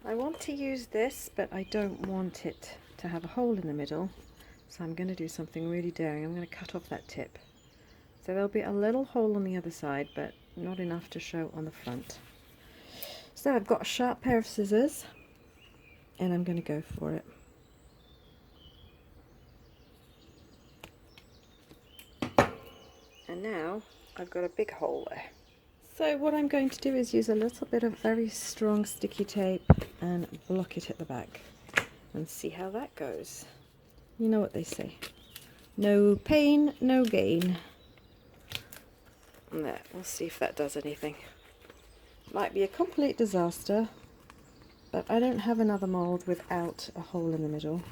I want to use this, but I don't want it to have a hole in the middle, so I'm going to do something really daring. I'm going to cut off that tip. So there'll be a little hole on the other side, but not enough to show on the front. So I've got a sharp pair of scissors, and I'm going to go for it. And now I've got a big hole there. So what I'm going to do is use a little bit of very strong sticky tape and block it at the back and see how that goes. You know what they say, no pain, no gain. And there, we'll see if that does anything. Might be a complete disaster, but I don't have another mould without a hole in the middle.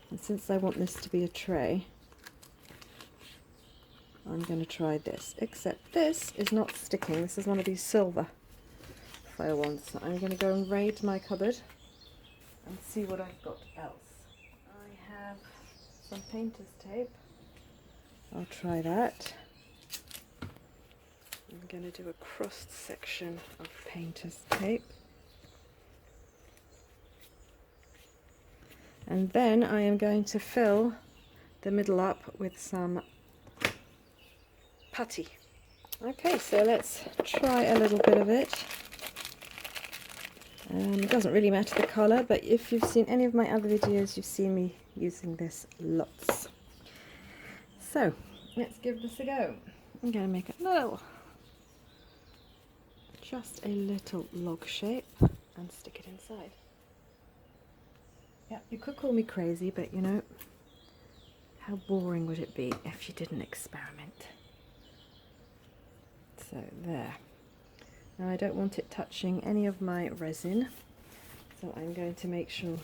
And since I want this to be a tray, I'm going to try this, except this is not sticking. This is one of these silver foil ones. So I'm going to go and raid my cupboard and see what I've got else. I have some painter's tape. I'll try that. I'm going to do a crossed section of painter's tape. And then I am going to fill the middle up with some putty. Okay, so let's try a little bit of it. It doesn't really matter the colour, but if you've seen any of my other videos, you've seen me using this lots. So let's give this a go. I'm going to make a little, just a little log shape and stick it inside. Yeah, you could call me crazy, but you know, how boring would it be if you didn't experiment? So there. Now I don't want it touching any of my resin, so I'm going to make sure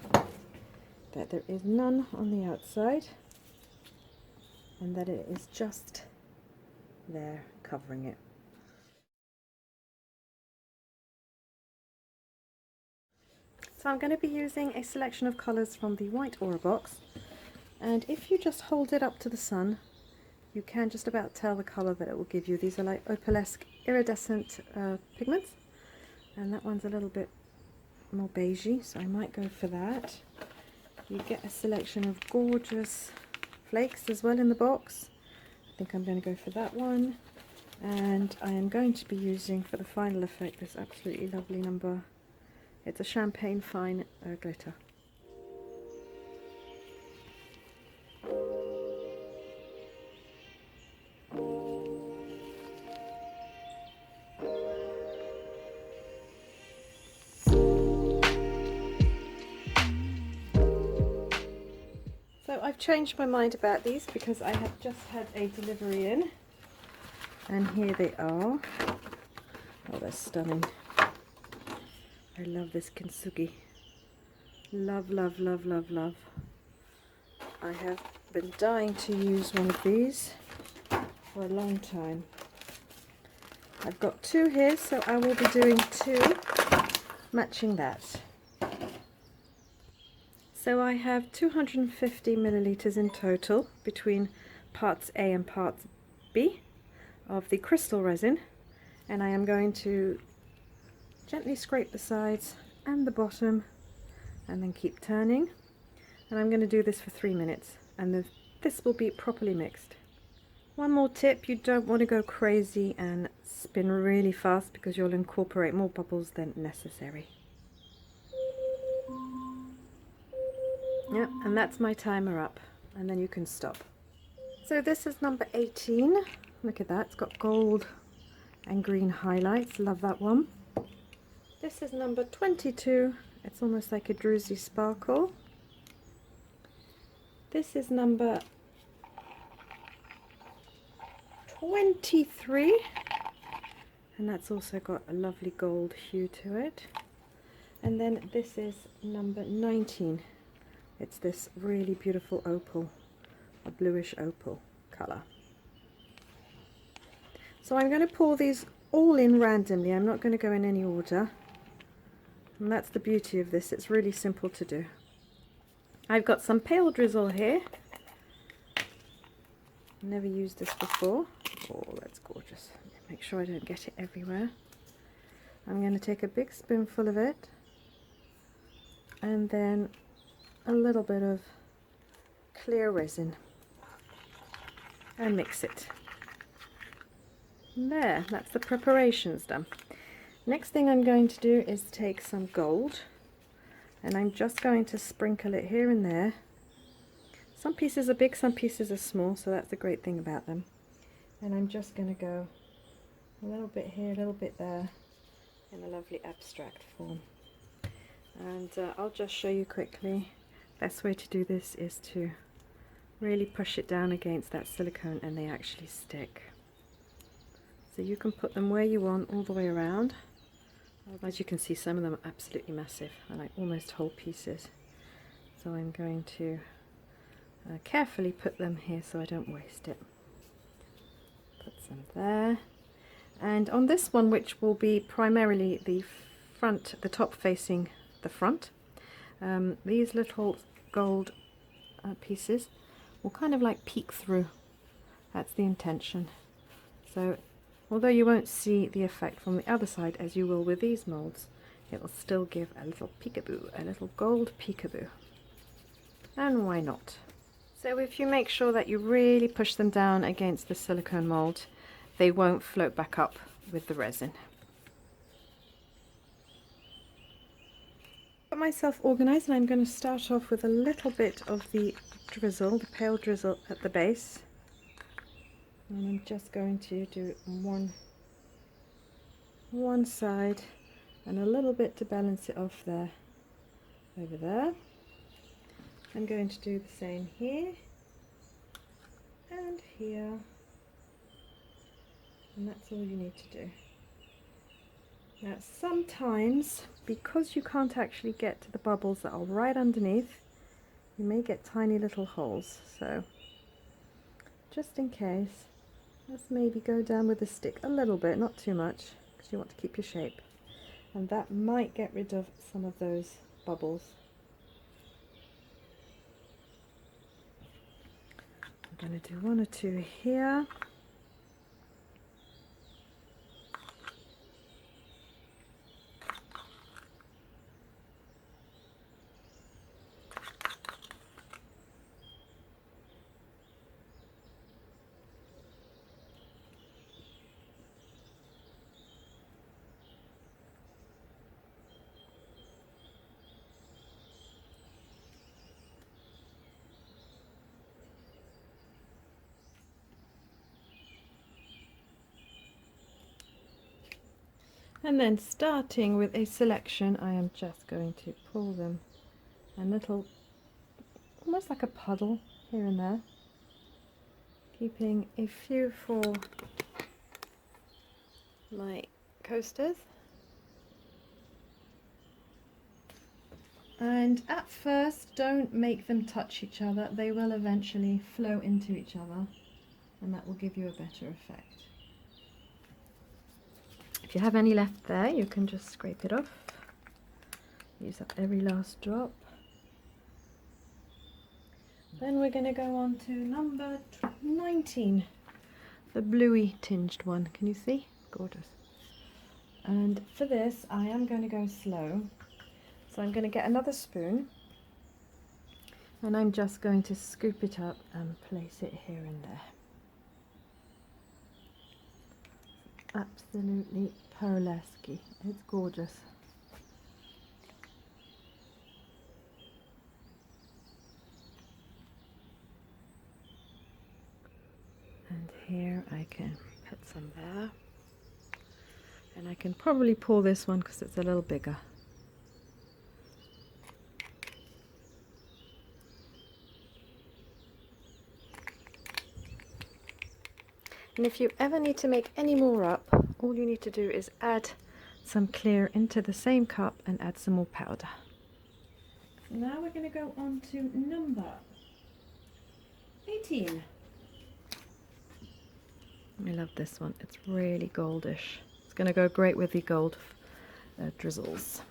that there is none on the outside and that it is just there covering it. So I'm going to be using a selection of colours from the white aura box, and if you just hold it up to the sun, you can just about tell the colour that it will give you. These are like opalesque iridescent pigments, and that one's a little bit more beigey, so I might go for that. You get a selection of gorgeous flakes as well in the box. I think I'm going to go for that one, and I am going to be using for the final effect this absolutely lovely number. It's a champagne fine glitter. So I've changed my mind about these because I have just had a delivery in, and here they are. Oh, they're stunning. I love this kintsugi. Love, love, love, love, love. I have been dying to use one of these for a long time. I've got two here, so I will be doing two, matching that. So I have 250 milliliters in total between parts A and parts B of the crystal resin, and I am going to gently scrape the sides and the bottom and then keep turning, and I'm going to do this for 3 minutes, and this will be properly mixed. One more tip, you don't want to go crazy and spin really fast because you'll incorporate more bubbles than necessary. Yep, and that's my timer up, and then you can stop. So this is number 18. Look at that, it's got gold and green highlights, love that one. This is number 22, it's almost like a druzy sparkle. This is number 23, and that's also got a lovely gold hue to it. And then this is number 19. It's this really beautiful opal, a bluish opal colour. So I'm going to pour these all in randomly. I'm not going to go in any order. And that's the beauty of this. It's really simple to do. I've got some pale drizzle here. Never used this before. Oh, that's gorgeous. Make sure I don't get it everywhere. I'm going to take a big spoonful of it and then a little bit of clear resin and mix it. There, that's the preparations done. Next thing I'm going to do is take some gold, and I'm just going to sprinkle it here and there. Some pieces are big, some pieces are small, so that's the great thing about them. And I'm just going to go a little bit here, a little bit there, in a lovely abstract form. And I'll just show you quickly. Best way to do this is to really push it down against that silicone and they actually stick. So you can put them where you want all the way around. As you can see, some of them are absolutely massive, are like almost whole pieces. So I'm going to carefully put them here so I don't waste it. Put some there. And on this one, which will be primarily the front, the top facing the front, these little gold pieces will kind of like peek through. That's the intention. So although you won't see the effect from the other side as you will with these molds, it will still give a little peekaboo, a little gold peekaboo. And why not? So if you make sure that you really push them down against the silicone mold, they won't float back up with the resin. Got myself organized, and I'm going to start off with a little bit of the drizzle, the pale drizzle at the base. And I'm just going to do one side and a little bit to balance it off there, over there. I'm going to do the same here and here, and that's all you need to do. Now sometimes, because you can't actually get to the bubbles that are right underneath, you may get tiny little holes, so just in case, let's maybe go down with the stick a little bit, not too much, because you want to keep your shape, and that might get rid of some of those bubbles. I'm going to do one or two here. And then starting with a selection, I am just going to pull them a little, almost like a puddle here and there, keeping a few for my coasters. And at first, don't make them touch each other. They will eventually flow into each other, and that will give you a better effect. If you have any left there, you can just scrape it off. Use up every last drop. Then we're going to go on to number 19, the bluey tinged one. Can you see? Gorgeous. And for this, I am going to go slow. So I'm going to get another spoon, and I'm just going to scoop it up and place it here and there. Absolutely pearlesque. It's gorgeous. And here I can put some there, and I can probably pull this one because it's a little bigger. And if you ever need to make any more up, all you need to do is add some clear into the same cup and add some more powder. Now we're going to go on to number 18. I love this one. It's really goldish. It's going to go great with the gold drizzles.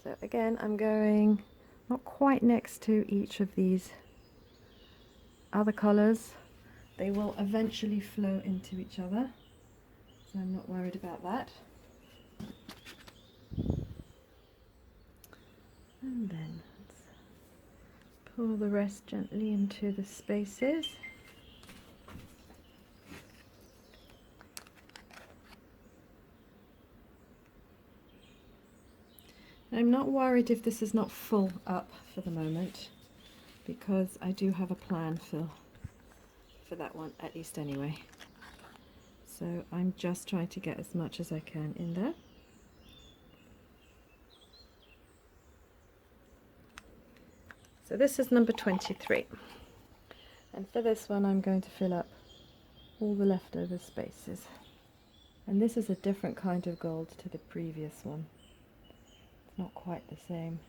So again, I'm going not quite next to each of these other colours. They will eventually flow into each other, so I'm not worried about that. Pour the rest gently into the spaces. I'm not worried if this is not full up for the moment, because I do have a plan for that one, at least anyway. So I'm just trying to get as much as I can in there. So this is number 23. And for this one I'm going to fill up all the leftover spaces. And this is a different kind of gold to the previous one. It's not quite the same.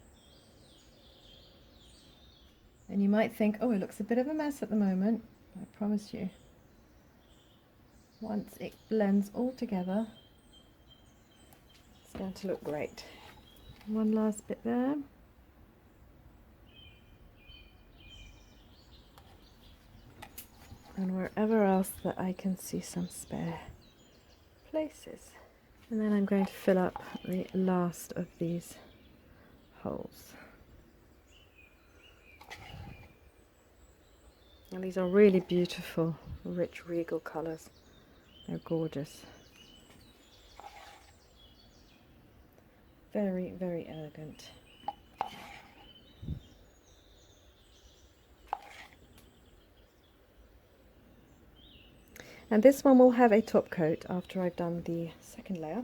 And you might think, oh, it looks a bit of a mess at the moment. I promise you, once it blends all together, it's going to look great. One last bit there. And wherever else that I can see some spare places. And then I'm going to fill up the last of these holes. And these are really beautiful, rich, regal colours. They're gorgeous. Very, very elegant. And this one will have a top coat after I've done the second layer.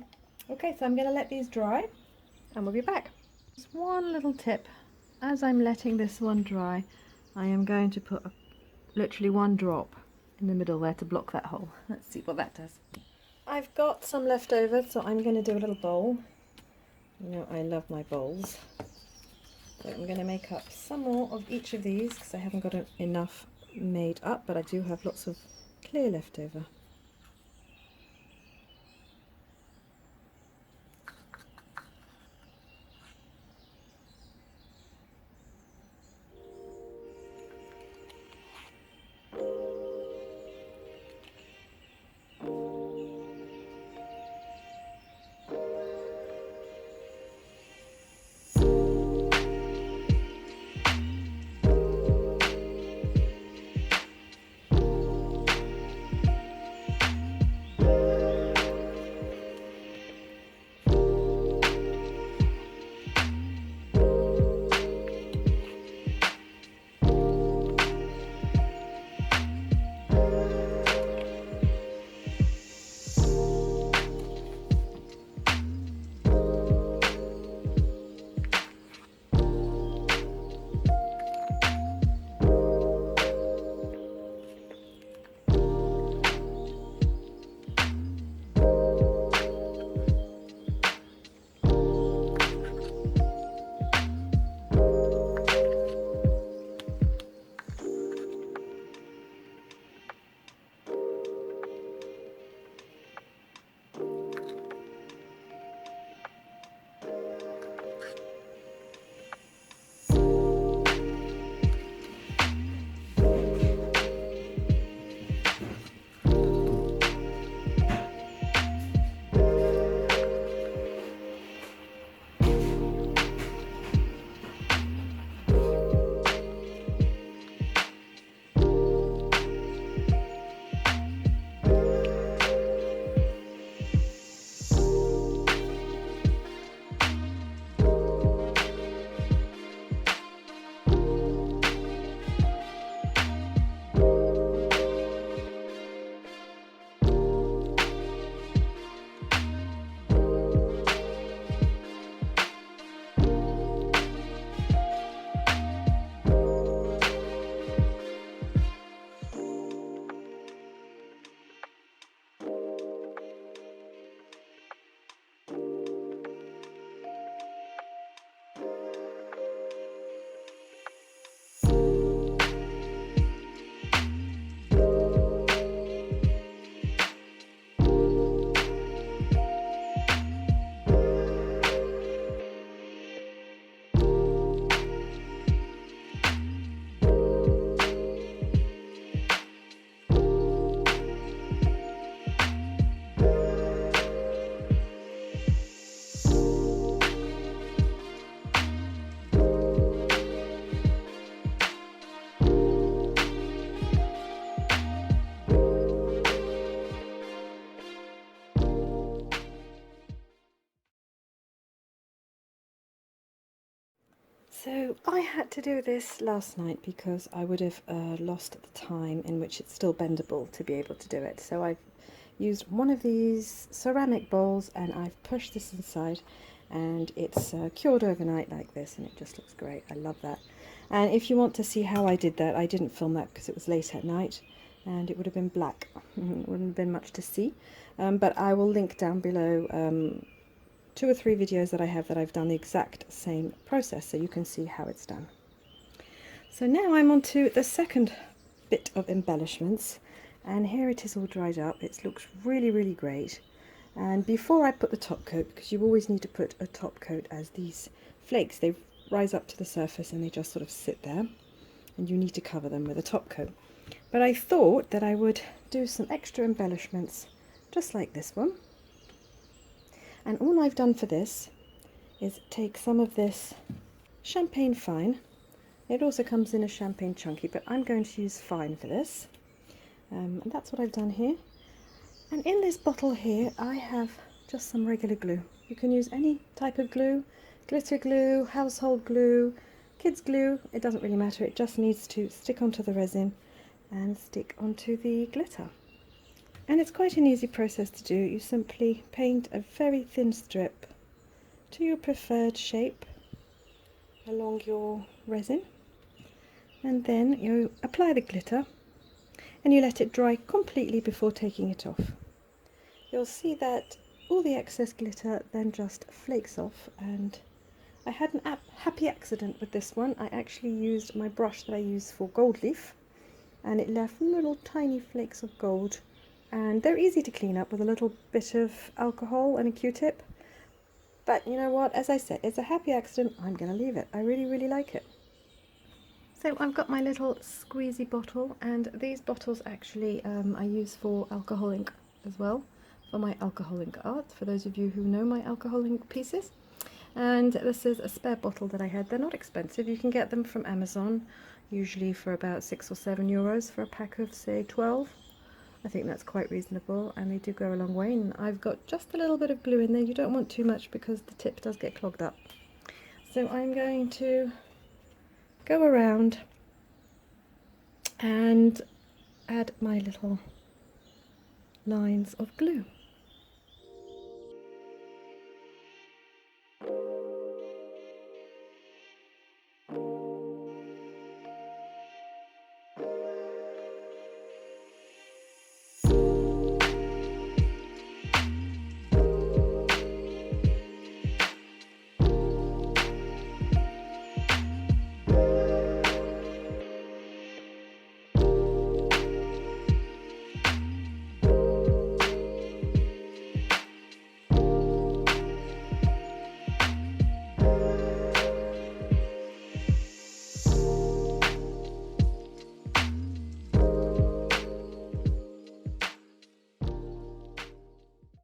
Okay, so I'm going to let these dry and we'll be back. Just one little tip. As I'm letting this one dry, I am going to put literally one drop in the middle there to block that hole. Let's see what that does. I've got some left over, so I'm going to do a little bowl. You know, I love my bowls. So I'm going to make up some more of each of these because I haven't got enough made up, but I do have lots of clear left over. So I had to do this last night because I would have lost the time in which it's still bendable to be able to do it. So I've used one of these ceramic bowls and I've pushed this inside, and it's cured overnight like this, and it just looks great. I love that. And if you want to see how I did that, I didn't film that because it was late at night and it would have been black. It wouldn't have been much to see. But I will link down below 2 or 3 videos that I have that I've done the exact same process, so you can see how it's done. So now I'm on to the second bit of embellishments, and here it is all dried up. It looks really great. And before I put the top coat, because you always need to put a top coat, as these flakes, they rise up to the surface and they just sort of sit there, and you need to cover them with a top coat. But I thought that I would do some extra embellishments just like this one. And all I've done for this is take some of this champagne fine. It also comes in a champagne chunky, but I'm going to use fine for this. And that's what I've done here. And in this bottle here, I have just some regular glue. You can use any type of glue, glitter glue, household glue, kids glue, it doesn't really matter. It just needs to stick onto the resin and stick onto the glitter. And it's quite an easy process to do. You simply paint a very thin strip to your preferred shape along your resin, and then you apply the glitter and you let it dry completely before taking it off. You'll see that all the excess glitter then just flakes off, and I had an happy accident with this one. I actually used my brush that I use for gold leaf, and it left little tiny flakes of gold. And they're easy to clean up with a little bit of alcohol and a Q-tip. But you know what, as I said, it's a happy accident. I'm going to leave it. I really like it. So I've got my little squeezy bottle, and these bottles actually I use for alcohol ink as well, for my alcohol ink art, for those of you who know my alcohol ink pieces. And this is a spare bottle that I had. They're not expensive. You can get them from Amazon, usually for about 6 or 7 euros for a pack of, say, 12. I think that's quite reasonable, and they do go a long way. And I've got just a little bit of glue in there. You don't want too much because the tip does get clogged up. So I'm going to go around and add my little lines of glue.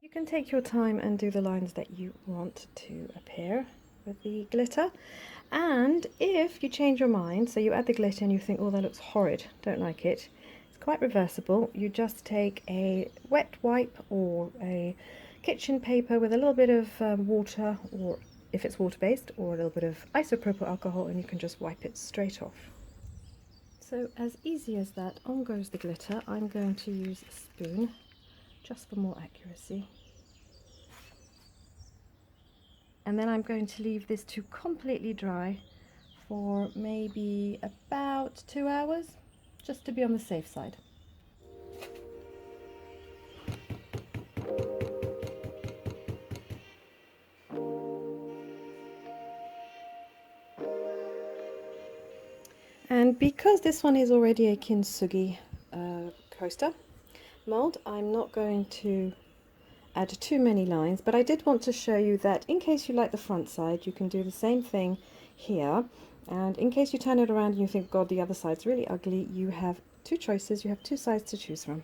You can take your time and do the lines that you want to appear with the glitter, and if you change your mind, so you add the glitter and you think, oh, that looks horrid, don't like it, it's quite reversible. You just take a wet wipe or a kitchen paper with a little bit of water, or if it's water based, or a little bit of isopropyl alcohol, and you can just wipe it straight off. So as easy as that, on goes the glitter. I'm going to use a spoon just for more accuracy. And then I'm going to leave this to completely dry for maybe about 2 hours, just to be on the safe side. And because this one is already a kintsugi coaster mold, I'm not going to add too many lines, but I did want to show you that in case you like the front side, you can do the same thing here, and in case you turn it around and you think, God, the other side's really ugly, you have 2 choices, you have 2 sides to choose from.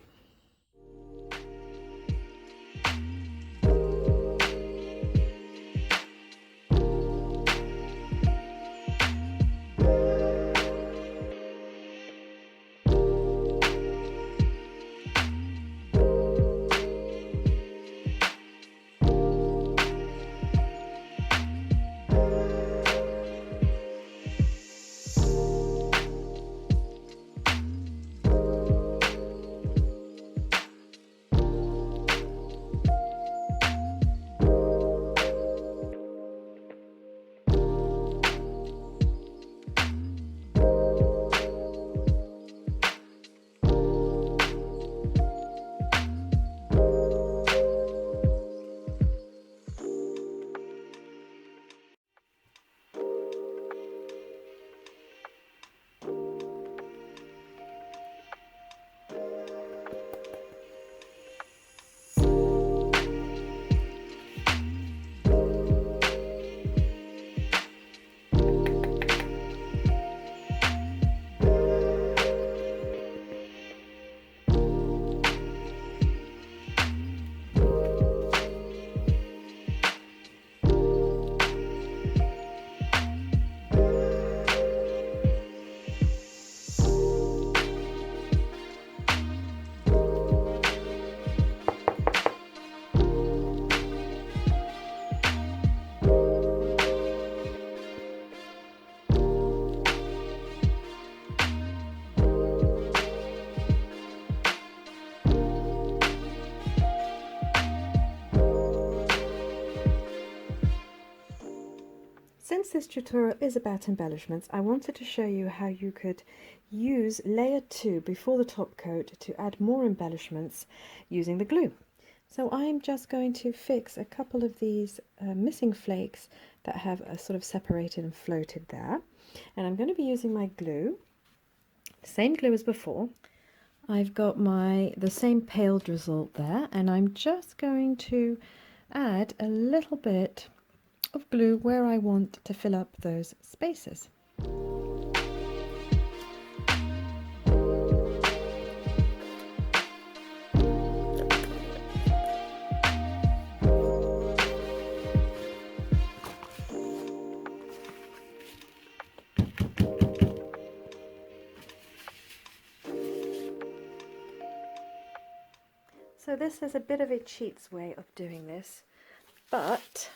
Since this tutorial is about embellishments, I wanted to show you how you could use layer 2 before the top coat to add more embellishments using the glue. So I'm just going to fix a couple of these missing flakes that have sort of separated and floated there. And I'm going to be using my glue, the same glue as before. I've got the same pale drizzle there, and I'm just going to add a little bit of glue where I want to fill up those spaces. So this is a bit of a cheat's way of doing this, but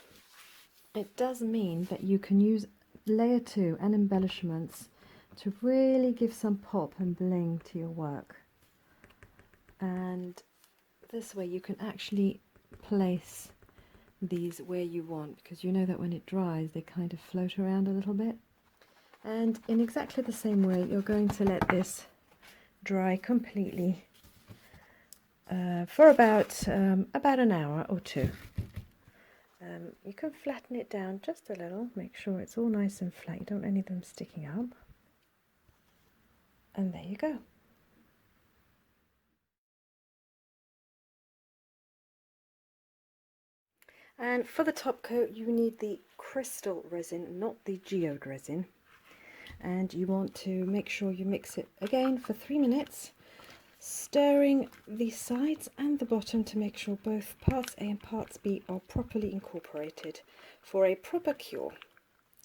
it does mean that you can use layer 2 and embellishments to really give some pop and bling to your work. And this way you can actually place these where you want, because you know that when it dries they kind of float around a little bit. And in exactly the same way you're going to let this dry completely for about an hour or two. You can flatten it down just a little, make sure it's all nice and flat, you don't want any of them sticking up. And there you go. And for the top coat you need the crystal resin, not the geode resin. And you want to make sure you mix it again for 3 minutes, stirring the sides and the bottom to make sure both parts A and parts B are properly incorporated for a proper cure.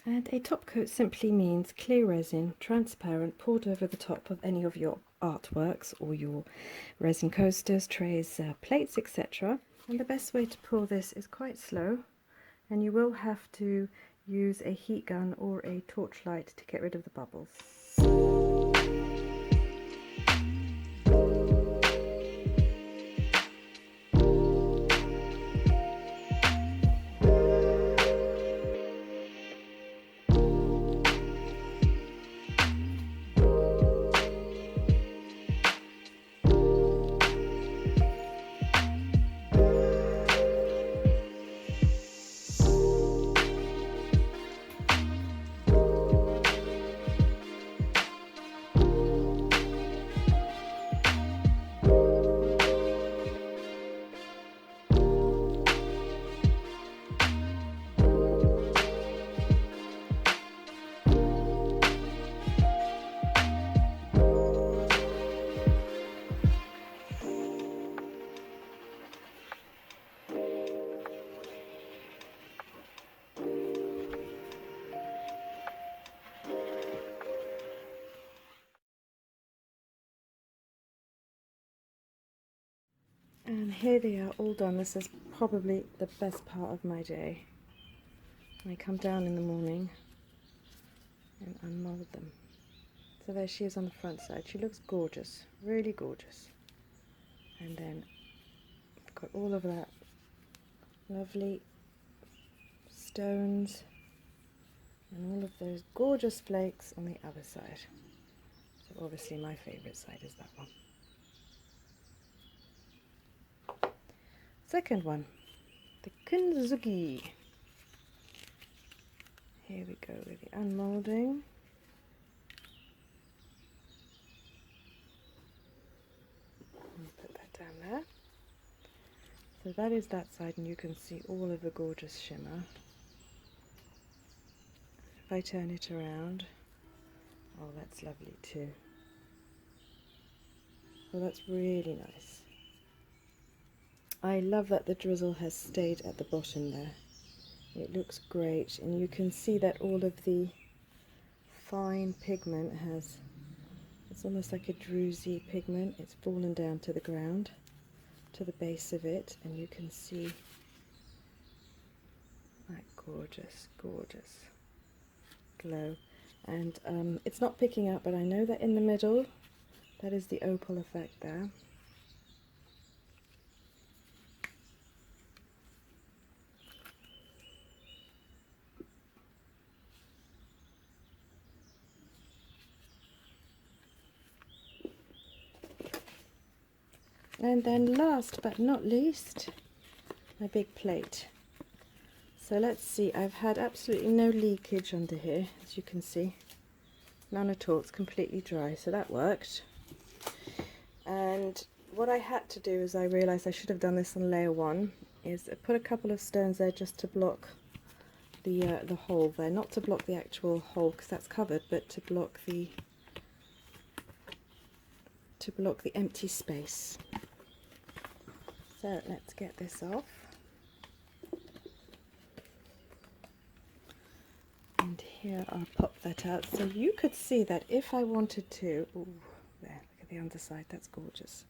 And a top coat simply means clear resin, transparent, poured over the top of any of your artworks or your resin coasters, trays, plates, etc. And the best way to pour this is quite slow, and you will have to use a heat gun or a torchlight to get rid of the bubbles. And here they are all done. This is probably the best part of my day. I come down in the morning and unmold them. So there she is on the front side. She looks gorgeous, really gorgeous. And then I've got all of that lovely stones and all of those gorgeous flakes on the other side. So obviously my favourite side is that one. Second one, the Kunzugi. Here we go with the unmolding. Put that down there. So that is that side, and you can see all of the gorgeous shimmer. If I turn it around, oh, that's lovely too. Well, that's really nice. I love that the drizzle has stayed at the bottom there. It looks great, and you can see that all of the fine pigment it's almost like a druzy pigment. It's fallen down to the ground, to the base of it, and you can see that gorgeous, gorgeous glow. And it's not picking up, but I know that in the middle, that is the opal effect there. And then last but not least, my big plate. So let's see, I've had absolutely no leakage under here, as you can see. None at all, it's completely dry, so that worked. And what I had to do is, I realised I should have done this on layer 1, is put a couple of stones there just to block the hole there. Not to block the actual hole because that's covered, but to block the empty space. So let's get this off. And here I'll pop that out. So you could see that if I wanted to, ooh, there, look at the underside, that's gorgeous.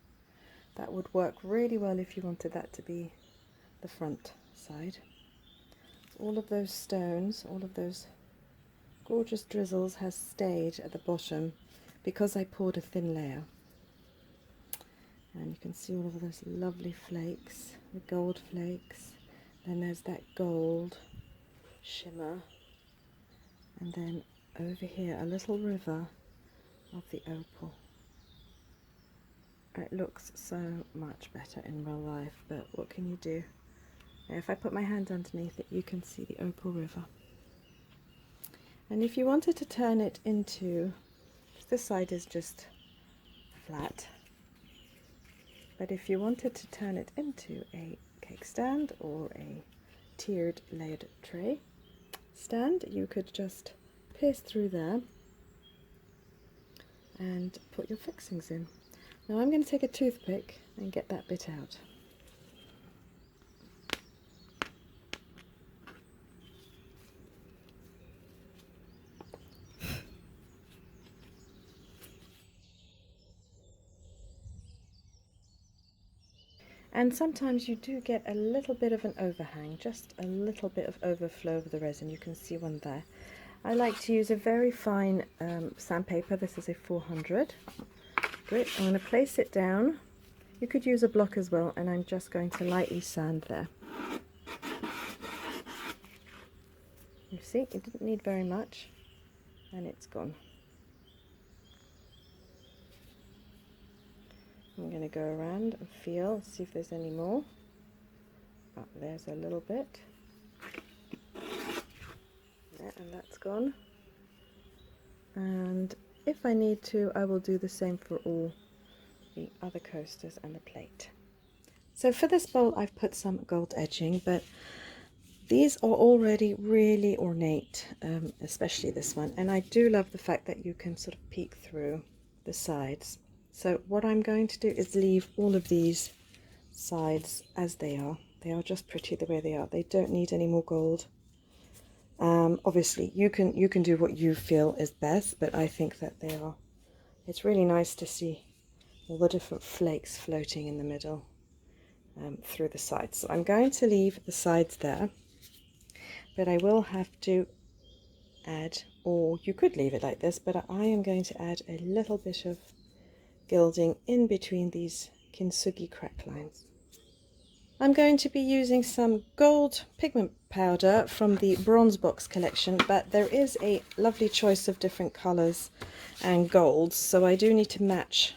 That would work really well if you wanted that to be the front side. All of those stones, all of those gorgeous drizzles has stayed at the bottom because I poured a thin layer. And you can see all of those lovely flakes, the gold flakes. Then there's that gold shimmer. And then over here, a little river of the opal. It looks so much better in real life, but what can you do? Now, if I put my hand underneath it, you can see the opal river. And if you wanted to turn it into, this side is just flat, but if you wanted to turn it into a cake stand or a tiered layered tray stand, you could just pierce through there and put your fixings in. Now I'm going to take a toothpick and get that bit out. And sometimes you do get a little bit of an overhang, just a little bit of overflow of the resin. You can see one there. I like to use a very fine sandpaper. This is a 400 grit. I'm going to place it down. You could use a block as well, and I'm just going to lightly sand there. You see, it didn't need very much, and it's gone. I'm going to go around and feel, see if there's any more. Oh, there's a little bit. Yeah, and that's gone. And if I need to, I will do the same for all the other coasters and the plate. So for this bowl, I've put some gold edging, but these are already really ornate, especially this one. And I do love the fact that you can sort of peek through the sides. So what I'm going to do is leave all of these sides as they are. They are just pretty the way they are. They don't need any more gold. Obviously, you can do what you feel is best, but I think that they are. It's really nice to see all the different flakes floating in the middle through the sides. So I'm going to leave the sides there, but I will have to add, or you could leave it like this, but I am going to add a little bit of gilding in between these kintsugi crack lines. I'm going to be using some gold pigment powder from the bronze box collection, but there is a lovely choice of different colors and golds, so I do need to match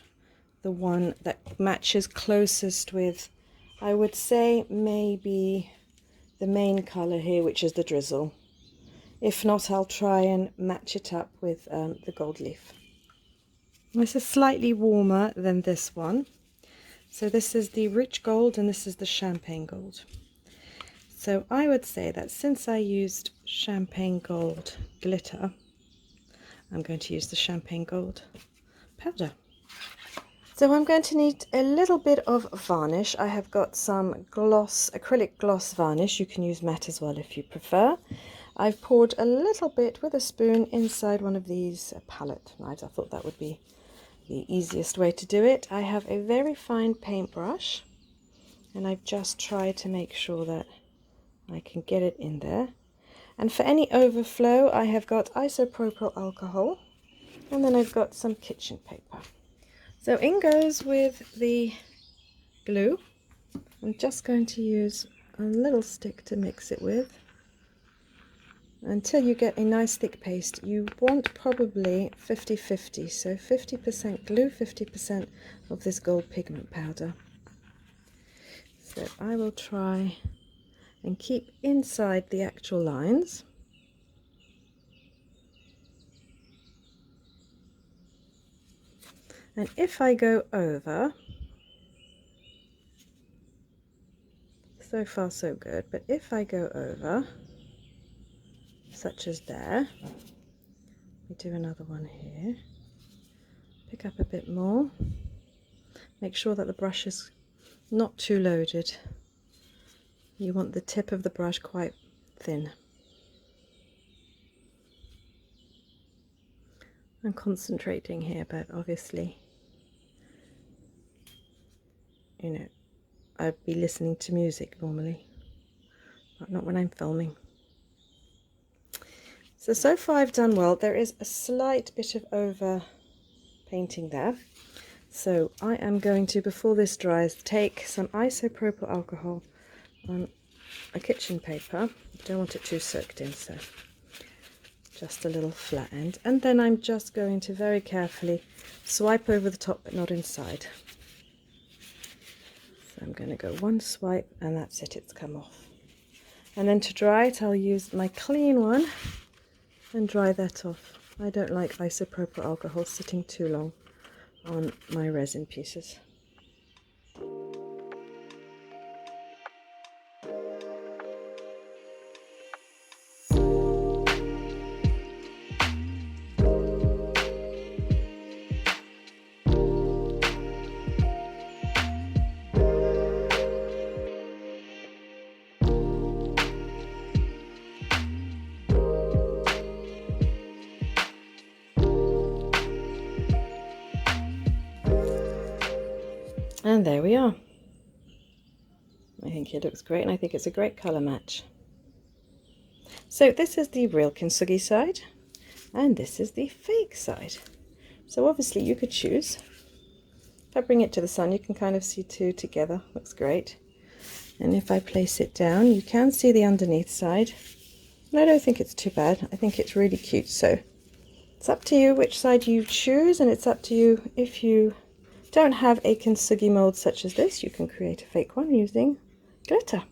the one that matches closest with, I would say, maybe the main color here, which is the drizzle. If not, I'll try and match it up with the gold leaf. This is slightly warmer than this one. So this is the rich gold and this is the champagne gold. So I would say that since I used champagne gold glitter, I'm going to use the champagne gold powder. So I'm going to need a little bit of varnish. I have got some gloss, acrylic gloss varnish. You can use matte as well if you prefer. I've poured a little bit with a spoon inside one of these palette knives. I thought that would be the easiest way to do it. I have a very fine paintbrush, and I've just tried to make sure that I can get it in there. And for any overflow, I have got isopropyl alcohol, and then I've got some kitchen paper. So in goes with the glue. I'm just going to use a little stick to mix it with until you get a nice thick paste. You want probably 50-50, so 50% glue, 50% of this gold pigment powder. So I will try and keep inside the actual lines. And if I go over, so far so good, but if I go over, such as there, we do another one here, pick up a bit more, make sure that the brush is not too loaded. You want the tip of the brush quite thin. I'm concentrating here, but obviously, you know, I'd be listening to music normally, but not when I'm filming. So far I've done well. There is a slight bit of over painting there. So I am going to, before this dries, take some isopropyl alcohol on a kitchen paper. I don't want it too soaked in, so just a little flat end. And then I'm just going to very carefully swipe over the top but not inside. So I'm going to go one swipe and that's it, it's come off. And then to dry it, I'll use my clean one and dry that off. I don't like isopropyl alcohol sitting too long on my resin pieces. And there we are. I think it looks great and I think it's a great colour match. So this is the real kintsugi side and this is the fake side. So obviously you could choose. If I bring it to the sun you can kind of see two together, looks great. And if I place it down you can see the underneath side. And I don't think it's too bad, I think it's really cute. So it's up to you which side you choose, and it's up to you if you don't have a kintsugi mold such as this, you can create a fake one using glitter.